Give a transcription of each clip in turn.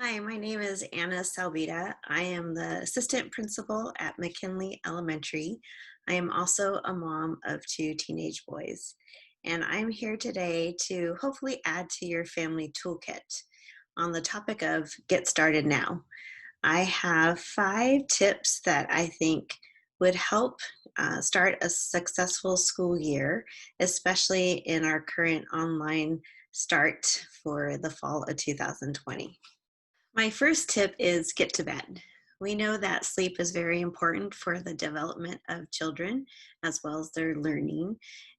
Hi, my name is Anna Salvita. I am the assistant principal at McKinley Elementary. I am also a mom of two teenage boys. And I'm here today to hopefully add to your family toolkit on the topic of get started now. I have 5 tips that I think would help start a successful school year, especially in our current online start for the fall of 2020. My first tip is get to bed. We know that sleep is very important for the development of children as well as their learning.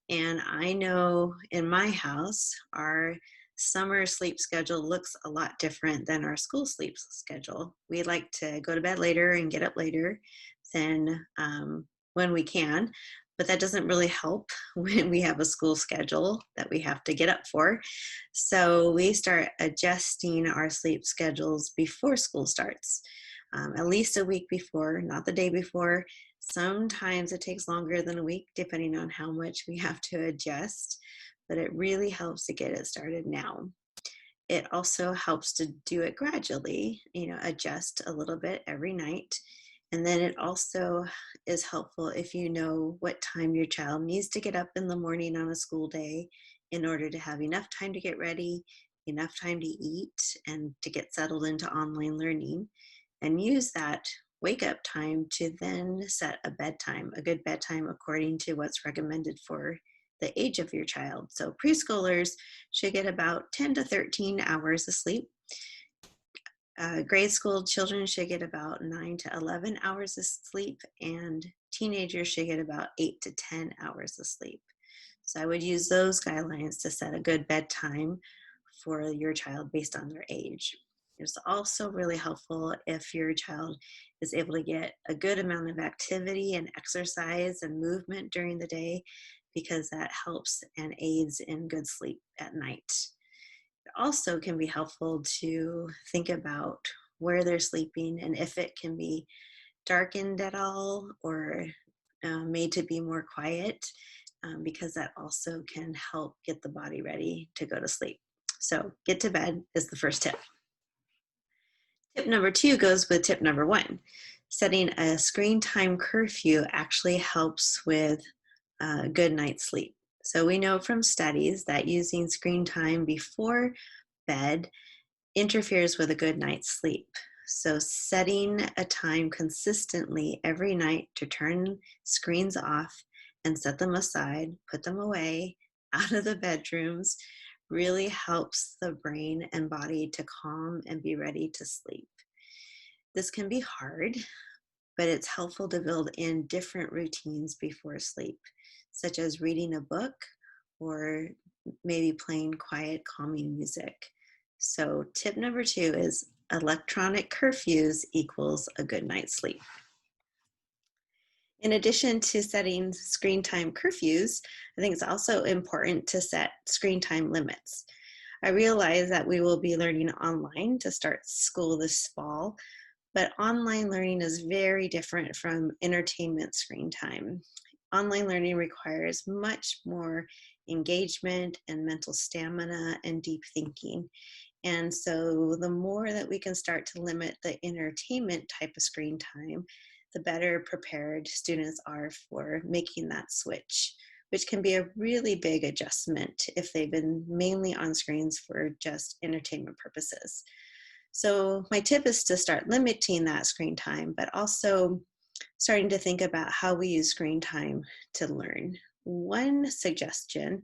And I know in my house, our summer sleep schedule looks a lot different than our school sleep schedule. We like to go to bed later and get up later than when we can, but that doesn't really help when we have a school schedule that we have to get up for. So we start adjusting our sleep schedules before school starts, at least a week before, not the day before. Sometimes it takes longer than a week, depending on how much we have to adjust, but it really helps to get it started now. It also helps to do it gradually, adjust a little bit every night. And then it also is helpful if you know what time your child needs to get up in the morning on a school day in order to have enough time to get ready, enough time to eat, and to get settled into online learning. And use that wake up time to then set a bedtime, a good bedtime according to what's recommended for the age of your child. So preschoolers should get about 10 to 13 hours of sleep. Grade school children should get about 9 to 11 hours of sleep, and teenagers should get about 8 to 10 hours of sleep. So I would use those guidelines to set a good bedtime for your child based on their age. It's also really helpful if your child is able to get a good amount of activity and exercise and movement during the day, because that helps and aids in good sleep at night. It also can be helpful to think about where they're sleeping and if it can be darkened at all or made to be more quiet, because that also can help get the body ready to go to sleep. So, get to bed is the first tip. Tip number 2 goes with tip number 1. Setting a screen time curfew actually helps with a good night's sleep. So, we know from studies that using screen time before bed interferes with a good night's sleep. So, setting a time consistently every night to turn screens off and set them aside, put them away out of the bedrooms, really helps the brain and body to calm and be ready to sleep. This can be hard, but it's helpful to build in different routines before sleep, such as reading a book or maybe playing quiet, calming music. So, tip number 2 is electronic curfews equals a good night's sleep. In addition to setting screen time curfews, I think it's also important to set screen time limits. I realize that we will be learning online to start school this fall, but online learning is very different from entertainment screen time. Online learning requires much more engagement and mental stamina and deep thinking. And so, the more that we can start to limit the entertainment type of screen time, the better prepared students are for making that switch, which can be a really big adjustment if they've been mainly on screens for just entertainment purposes. So, my tip is to start limiting that screen time, but also starting to think about how we use screen time to learn. One suggestion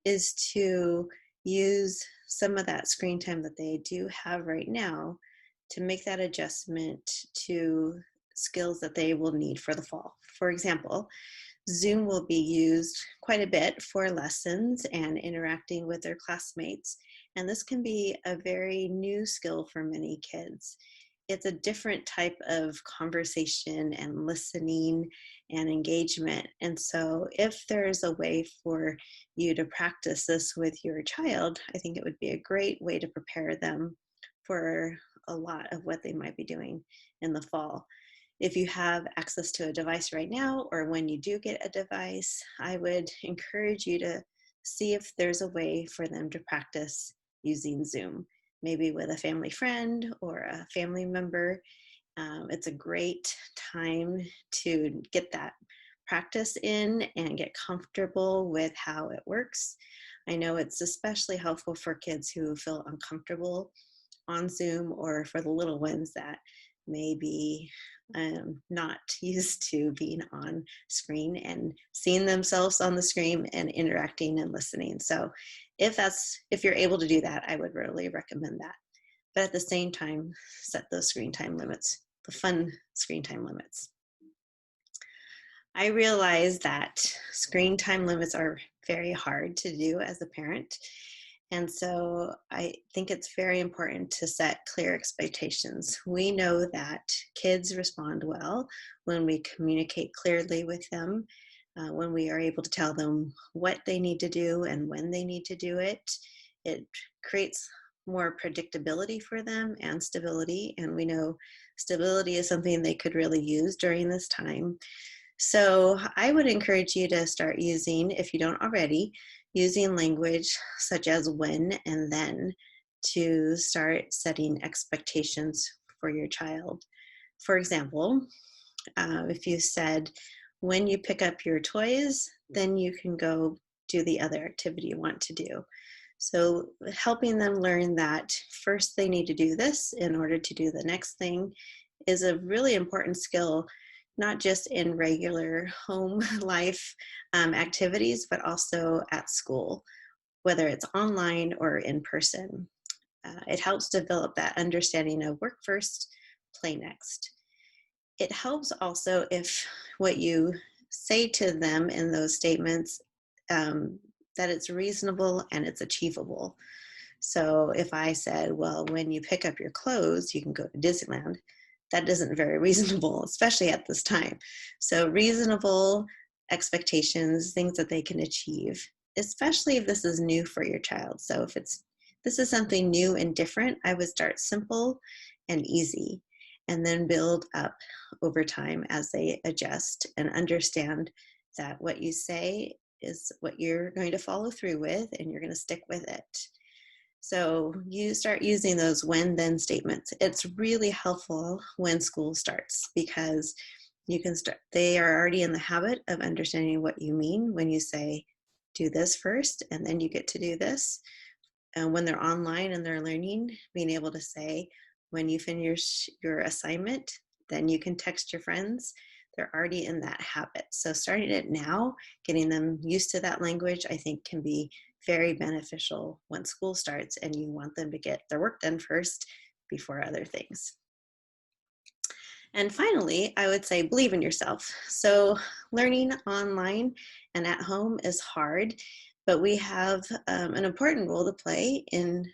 is to use some of that screen time that they do have right now to make that adjustment to skills that they will need for the fall. For example, Zoom will be used quite a bit for lessons and interacting with their classmates. And this can be a very new skill for many kids. It's a different type of conversation and listening and engagement. And so, if there's a way for you to practice this with your child, I think it would be a great way to prepare them for a lot of what they might be doing in the fall. If you have access to a device right now, or when you do get a device, I would encourage you to see if there's a way for them to practice using Zoom. maybe with a family friend or a family member. It's a great time to get that practice in and get comfortable with how it works. I know it's especially helpful for kids who feel uncomfortable on Zoom, or for the little ones that may be not used to being on screen and seeing themselves on the screen and interacting and listening. So if you're able to do that, I would really recommend that. But at the same time, set those screen time limits, the fun screen time limits. I realize that screen time limits are very hard to do as a parent. And so I think it's very important to set clear expectations. We know that kids respond well when we communicate clearly with them, when we are able to tell them what they need to do and when they need to do it. It creates more predictability for them and stability. And we know stability is something they could really use during this time. So I would encourage you to start using, if you don't already, using language such as when and then to start setting expectations for your child. For example, if you said, when you pick up your toys, then you can go do the other activity you want to do. So helping them learn that first they need to do this in order to do the next thing is a really important skill, not just in regular home life activities, but also at school, whether it's online or in person. It helps develop that understanding of work first, play next. It helps also if what you say to them in those statements, that it's reasonable and it's achievable. So if I said, well, when you pick up your clothes, you can go to Disneyland, that isn't very reasonable, especially at this time. So reasonable expectations, things that they can achieve, especially if this is new for your child. So if this is something new and different, I would start simple and easy and then build up over time as they adjust and understand that what you say is what you're going to follow through with and you're going to stick with it. So you start using those when then statements. It's really helpful when school starts because you can start, they are already in the habit of understanding what you mean when you say, do this first, and then you get to do this. And when they're online and they're learning, being able to say, when you finish your assignment, then you can text your friends. They're already in that habit. So starting it now, getting them used to that language, I think can be very beneficial when school starts and you want them to get their work done first before other things. And finally, I would say believe in yourself. So learning online and at home is hard, but we have an important role to play in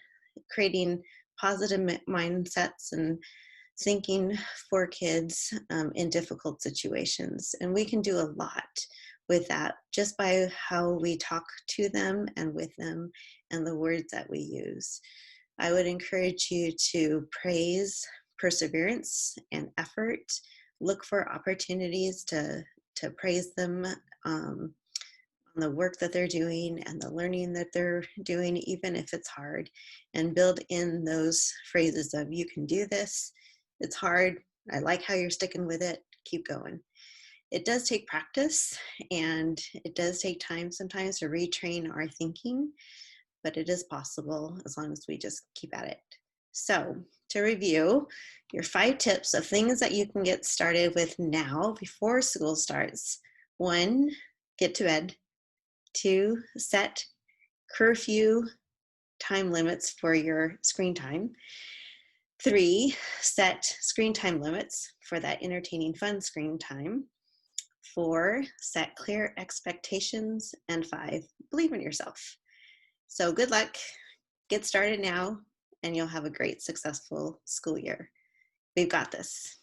creating positive mindsets and thinking for kids in difficult situations. And we can do a lot with that just by how we talk to them and with them and the words that we use. I would encourage you to praise perseverance and effort. Look for opportunities to praise them on the work that they're doing and the learning that they're doing, even if it's hard, and build in those phrases of, you can do this, it's hard, I like how you're sticking with it, keep going. It does take practice and it does take time sometimes to retrain our thinking, but it is possible as long as we just keep at it. So to review, your 5 tips of things that you can get started with now before school starts. 1, get to bed. 2, set curfew time limits for your screen time. 3, set screen time limits for that entertaining, fun screen time. 4, set clear expectations. And 5, believe in yourself. So good luck. Get started now, and you'll have a great, successful school year. We've got this.